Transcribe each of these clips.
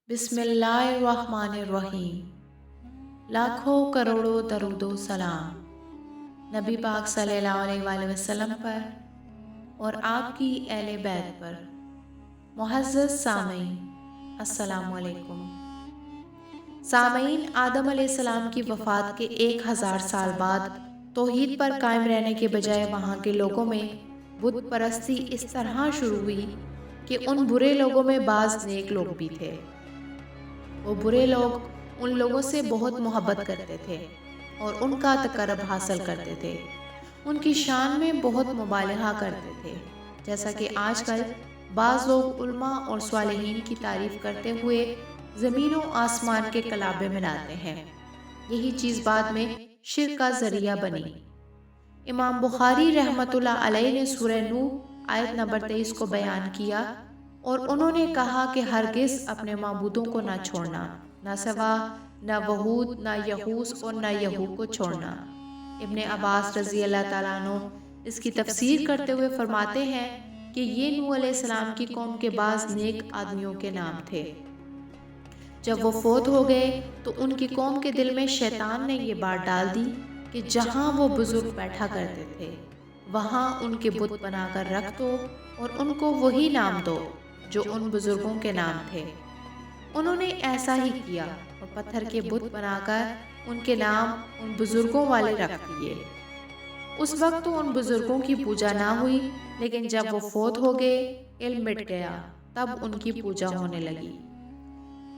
بسم اللہ الرحمن الرحیم۔ لاکھوں کروڑوں درود و سلام نبی پاک صلی اللہ علیہ وآلہ وسلم پر اور آپ کی اہل بیت پر۔ معزز سامعین، السلام علیکم۔ سامعین، آدم علیہ السلام کی وفات کے 1000 سال بعد توحید پر قائم رہنے کے بجائے وہاں کے لوگوں میں بت پرستی اس طرح شروع ہوئی کہ ان برے لوگوں میں بعض نیک لوگ بھی تھے۔ وہ برے لوگ ان لوگوں سے بہت محبت کرتے تھے اور ان کا تقرب حاصل کرتے تھے، ان کی شان میں بہت مبالغہ کرتے تھے، جیسا کہ آج کل بعض لوگ علماء اور صالحین کی تعریف کرتے ہوئے زمین و آسمان کے کلابے ملاتے ہیں۔ یہی چیز بعد میں شرک کا ذریعہ بنی۔ امام بخاری رحمۃ اللہ علیہ نے سورہ نوح آیت نمبر 23 کو بیان کیا اور انہوں نے کہا کہ ہرگز اپنے معبودوں کو نہ چھوڑنا، نہ سوا، نہ وہود، نہ یغوث اور نہ یعوق کو چھوڑنا۔ ابن عباس رضی اللہ تعالیٰ عنہ اس کی تفسیر کرتے ہوئے فرماتے ہیں کہ یہ نوح علیہ السلام کی قوم کے بعض نیک آدمیوں کے نام تھے۔ جب وہ فوت ہو گئے تو ان کی قوم کے دل میں شیطان نے یہ بات ڈال دی کہ جہاں وہ بزرگ بیٹھا کرتے تھے وہاں ان کے بت بنا کر رکھ دو اور ان کو وہی نام دو جو ان بزرگوں کے نام تھے۔ انہوں نے ایسا ہی کیا اور پتھر کے بت بنا کر ان کے نام ان بزرگوں والے رکھ دیے۔ اس وقت تو ان بزرگوں کی پوجا نہ ہوئی، لیکن جب وہ فوت ہو گئے، علم مٹ گیا، تب ان کی پوجا ہونے لگی۔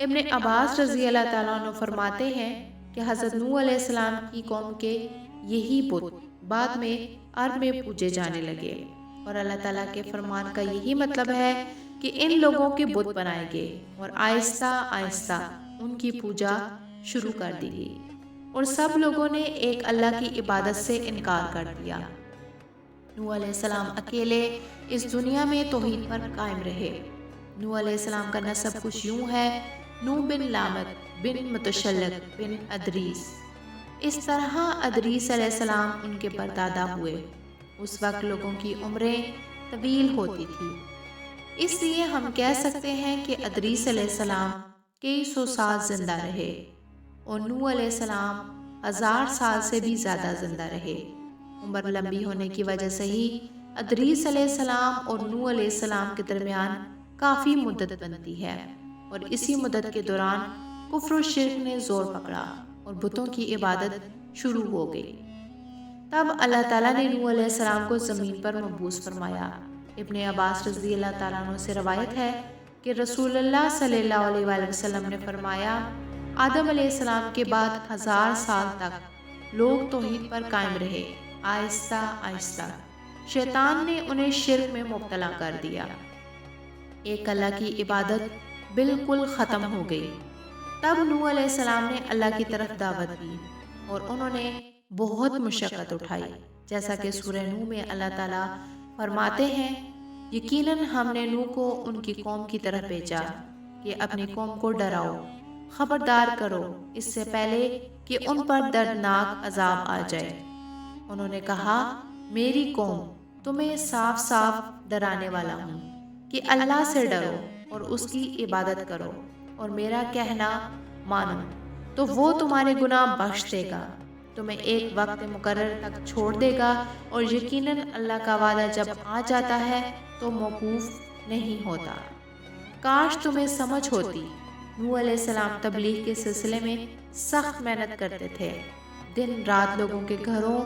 ابن عباس رضی اللہ تعالیٰ عنہ فرماتے ہیں کہ حضرت نوح علیہ السلام کی قوم کے یہی بت بعد میں عرب میں پوجے جانے لگے، اور اللہ تعالیٰ کے فرمان کا یہی مطلب ہے کہ ان لوگوں کے بت بنائے گئے اور آہستہ آہستہ ان کی پوجا شروع کر دی گئی، اور سب لوگوں نے ایک اللہ کی عبادت سے انکار کر دیا۔ نوح علیہ السلام اکیلے اس دنیا میں توحید پر قائم رہے۔ نوح علیہ السلام کا نسب کچھ یوں ہے: نوح بن لامک بن متشلق بن ادریس۔ اس طرح ادریس علیہ السلام ان کے پردادا ہوئے۔ اس وقت لوگوں کی عمریں طویل ہوتی تھی، اس لیے ہم کہہ سکتے ہیں کہ ادریس علیہ السلام کئی سو سال زندہ رہے اور نوح علیہ السلام 1000 سال سے بھی زیادہ زندہ رہے۔ عمر لمبی ہونے کی وجہ سے ہی ادریس علیہ السلام اور نوح علیہ السلام کے درمیان کافی مدت بنتی ہے، اور اسی مدت کے دوران کفر و شرک نے زور پکڑا اور بتوں کی عبادت شروع ہو گئی۔ تب اللہ تعالیٰ نے نوح علیہ السلام کو زمین پر مبعوث فرمایا۔ ابن عباس رضی اللہ تعالیٰ عنہ سے روایت ہے کہ رسول اللہ صلی اللہ علیہ وآلہ وسلم نے فرمایا، آدم علیہ السلام کے بعد 1000 سال تک لوگ توحید پر قائم رہے۔ آہستہ آہستہ شیطان نے انہیں شرک میں مبتلا کر دیا۔ ایک اللہ کی عبادت بالکل ختم ہو گئی۔ تب نوح علیہ السلام نے اللہ کی طرف دعوت دی اور انہوں نے بہت مشقت اٹھائی، جیسا کہ سورہ نوح میں اللہ تعالیٰ فرماتے ہیں، یقیناً ہم نے نوح کو ان کی قوم کی طرف بھیجا کہ اپنی قوم کو ڈراؤ، خبردار کرو اس سے پہلے کہ ان پر دردناک عذاب آ جائے۔ انہوں نے کہا، میری قوم، تمہیں صاف صاف ڈرانے والا ہوں کہ اللہ سے ڈرو اور اس کی عبادت کرو اور میرا کہنا مانو، تو وہ تمہارے گناہ بخش دے گا، تمہیں ایک وقت مقرر تک چھوڑ دے گا، اور یقیناً اللہ کا وعدہ جب آ جاتا ہے تو موقوف نہیں ہوتا۔ کاش تمہیں سمجھ ہوتی۔ نوح علیہ السلام تبلیغ کے سلسلے میں سخت محنت کرتے تھے، دن رات لوگوں کے گھروں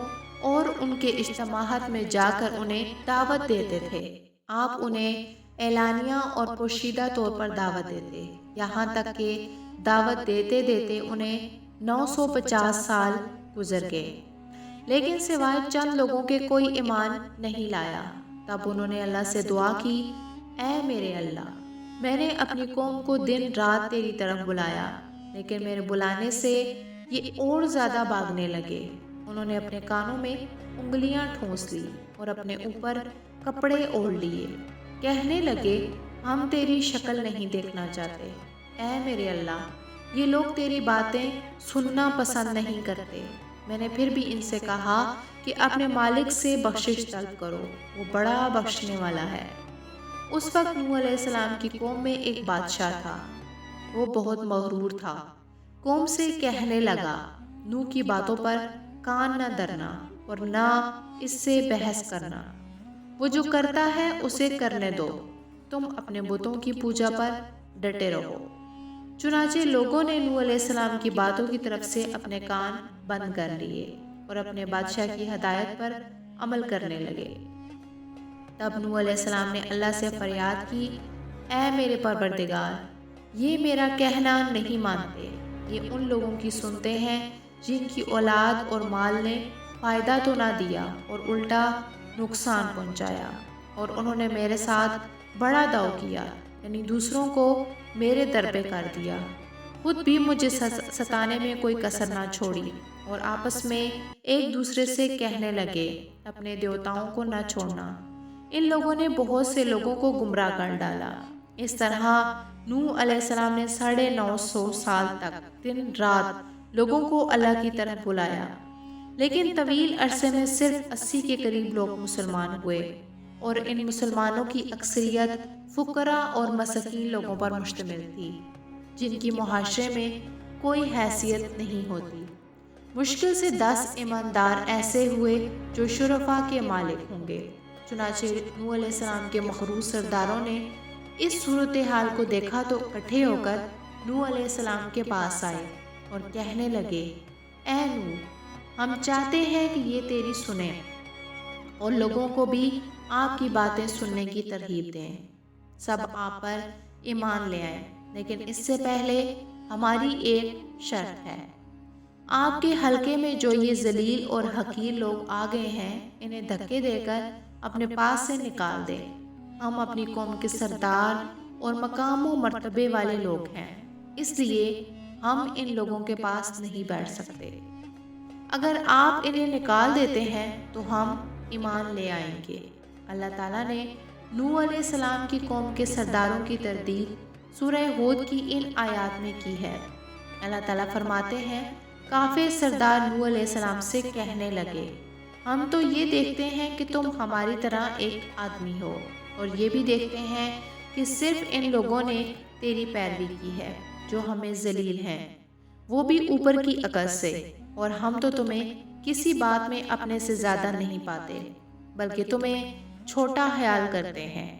اور ان کے اجتماعات میں جا کر انہیں دعوت دیتے تھے۔ آپ انہیں اعلانیہ اور پوشیدہ طور پر دعوت دیتے، یہاں تک کہ دعوت دیتے دیتے انہیں 950 سال گزر گئے، لیکن سوائے چند لوگوں کے کوئی ایمان نہیں لایا۔ تب انہوں نے اللہ سے دعا کی، اے میرے اللہ، میں نے اپنی قوم کو دن رات تیری طرف بلایا، لیکن میرے بلانے سے یہ اور زیادہ بھاگنے لگے۔ انہوں نے اپنے کانوں میں انگلیاں ٹھونس لی اور اپنے اوپر کپڑے اوڑھ لیے، کہنے لگے، ہم تیری شکل نہیں دیکھنا چاہتے۔ اے میرے اللہ، یہ لوگ تیری باتیں سننا پسند نہیں کرتے۔ میں نے پھر بھی ان سے کہا کہ اپنے مالک سے بخشش طلب کرو، وہ بڑا بخشنے والا ہے۔ اس وقت نوح علیہ السلام کی قوم میں ایک بادشاہ تھا۔ وہ بہت مغرور تھا۔ قوم سے کہنے لگا، نوح کی باتوں پر کان نہ دھرنا اور نہ اس سے بحث کرنا، وہ جو کرتا ہے اسے کرنے دو، تم اپنے بتوں کی پوجا پر ڈٹے رہو۔ چنانچہ لوگوں نے نوح علیہ السلام کی باتوں کی طرف سے اپنے کان بند کر لیے اور اپنے بادشاہ کی ہدایت پر عمل کرنے لگے۔ تب نوح علیہ السلام نے اللہ سے فریاد کی، اے میرے پروردگار، یہ میرا کہنا نہیں مانتے، یہ ان لوگوں کی سنتے ہیں جن کی اولاد اور مال نے فائدہ تو نہ دیا اور الٹا نقصان پہنچایا، اور انہوں نے میرے ساتھ بڑا داؤ کیا، یعنی دوسروں کو میرے در پہ کر دیا، خود بھی مجھے ستانے میں کوئی کسر نہ چھوڑی، اور آپس میں ایک دوسرے سے کہنے لگے، اپنے دیوتاؤں کو نہ چھوڑنا۔ ان لوگوں نے بہت سے لوگوں کو گمراہ کر ڈالا۔ اس طرح نوح علیہ السلام نے 950 سال تک دن رات لوگوں کو اللہ کی طرف بلایا، لیکن طویل عرصے میں صرف 80 کے قریب لوگ مسلمان ہوئے، اور ان مسلمانوں کی اکثریت فقراء اور مساکین لوگوں پر مشتمل تھی، جن کی معاشرے میں کوئی حیثیت نہیں ہوتی۔ مشکل سے 10 ایماندار ایسے ہوئے جو شرفاء کے مالک ہوں گے۔ چنانچہ نوح علیہ السلام کے مغرور سرداروں نے اس صورتحال کو دیکھا تو اکٹھے ہو کر نوح علیہ السلام کے پاس آئے اور کہنے لگے، اے نوح، ہم چاہتے ہیں کہ یہ تیری سنیں اور لوگوں کو بھی آپ کی باتیں سننے کی ترغیب دیں۔ سب آپ پر ایمان لے آئیں، لیکن اس سے پہلے ہماری ایک شرط ہے۔ آپ کے حلقے میں جو یہ ذلیل اور حقیر لوگ آ گئے ہیں، انہیں دھکے دے کر اپنے پاس سے نکال دیں۔ ہم اپنی قوم کے سردار اور مقام و مرتبے والے لوگ ہیں، اس لیے ہم ان لوگوں کے پاس نہیں بیٹھ سکتے۔ اگر آپ انہیں نکال دیتے ہیں تو ہم ایمان لے آئیں گے۔ اللہ تعالیٰ نے نوح علیہ السلام کی قوم کے سرداروں کی تردید سورہ ہود کی ان آیات میں کی ہے۔ اللہ تعالیٰ فرماتے ہیں، کافر سردار نوح علیہ السلام سے کہنے لگے، ہم تو یہ دیکھتے ہیں کہ تم ہماری طرح ایک آدمی ہو، اور یہ بھی دیکھتے ہیں کہ صرف ان لوگوں نے تیری پیروی کی ہے جو ہمیں ذلیل ہیں، وہ بھی اوپر کی عقل سے، اور ہم تو تمہیں کسی بات میں اپنے سے زیادہ نہیں پاتے، بلکہ تمہیں چھوٹا خیال کرتے ہیں۔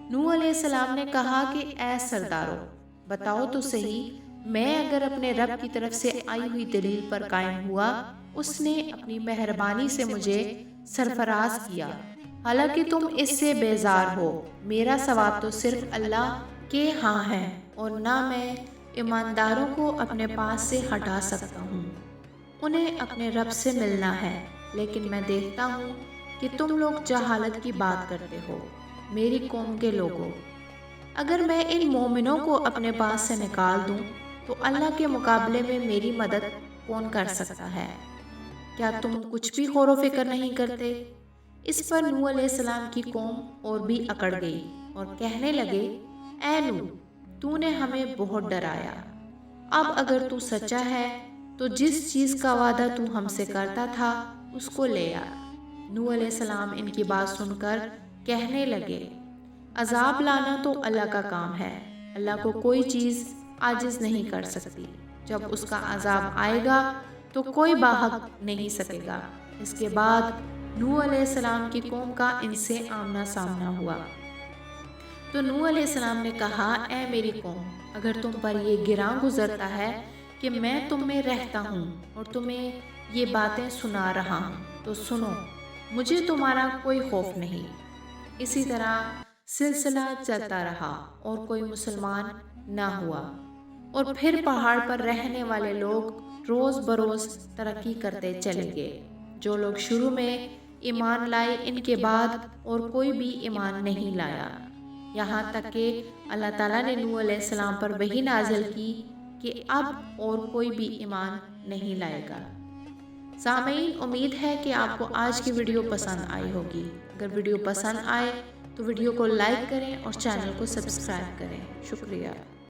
نوح علیہ السلام نے کہا کہ اے سردارو، بتاؤ تو صحیح، میں اگر اپنے رب کی طرف سے آئی ہوئی دلیل پر قائم ہوا، اس نے اپنی مہربانی سے مجھے سرفراز کیا، حالانکہ تم اس سے بیزار ہو، میرا ثواب تو صرف اللہ کے ہاں ہے، اور نہ میں ایمانداروں کو اپنے پاس سے ہٹا سکتا ہوں۔ انہیں اپنے رب سے ملنا ہے، لیکن میں دیکھتا ہوں کہ تم لوگ جہالت کی بات کرتے ہو۔ میری قوم کے لوگوں، اگر میں ان مومنوں کو اپنے پاس سے نکال دوں تو اللہ کے مقابلے میں میری مدد کون کر سکتا ہے؟ کیا تم کچھ بھی غور و فکر نہیں کرتے؟ اس پر نوح علیہ السلام کی قوم اور بھی اکڑ گئی اور کہنے لگے، اے نوح، تو نے ہمیں بہت ڈرایا، اب اگر تو سچا ہے تو جس چیز کا وعدہ تو ہم سے کرتا تھا اس کو لے آ۔ نوح علیہ السلام ان کی بات سن کر کہنے لگے، عذاب لانا تو اللہ کا کام ہے، اللہ کو کوئی چیز عاجز نہیں کر سکتی، جب اس کا عذاب آئے گا تو کوئی باحق نہیں سکے گا۔ اس کے بعد نوح علیہ السلام کی قوم کا ان سے آمنا سامنا ہوا، تو نوح علیہ السلام نے کہا، اے میری قوم، اگر تم پر یہ گراں گزرتا ہے کہ میں تم میں رہتا ہوں اور تمہیں یہ باتیں سنا رہا ہوں تو سنو، مجھے تمہارا کوئی خوف نہیں۔ اسی طرح سلسلہ چلتا رہا اور کوئی مسلمان نہ ہوا، اور پھر پہاڑ پر رہنے والے لوگ روز بروز ترقی کرتے چلے گئے۔ جو لوگ شروع میں ایمان لائے، ان کے بعد اور کوئی بھی ایمان نہیں لایا، یہاں تک کہ اللہ تعالیٰ نے نوح علیہ السلام پر وحی نازل کی کہ اب اور کوئی بھی ایمان نہیں لائے گا۔ سامعین، امید ہے کہ آپ کو آج کی ویڈیو پسند آئی ہوگی۔ اگر ویڈیو پسند آئے تو ویڈیو کو لائک کریں اور چینل کو سبسکرائب کریں۔ شکریہ۔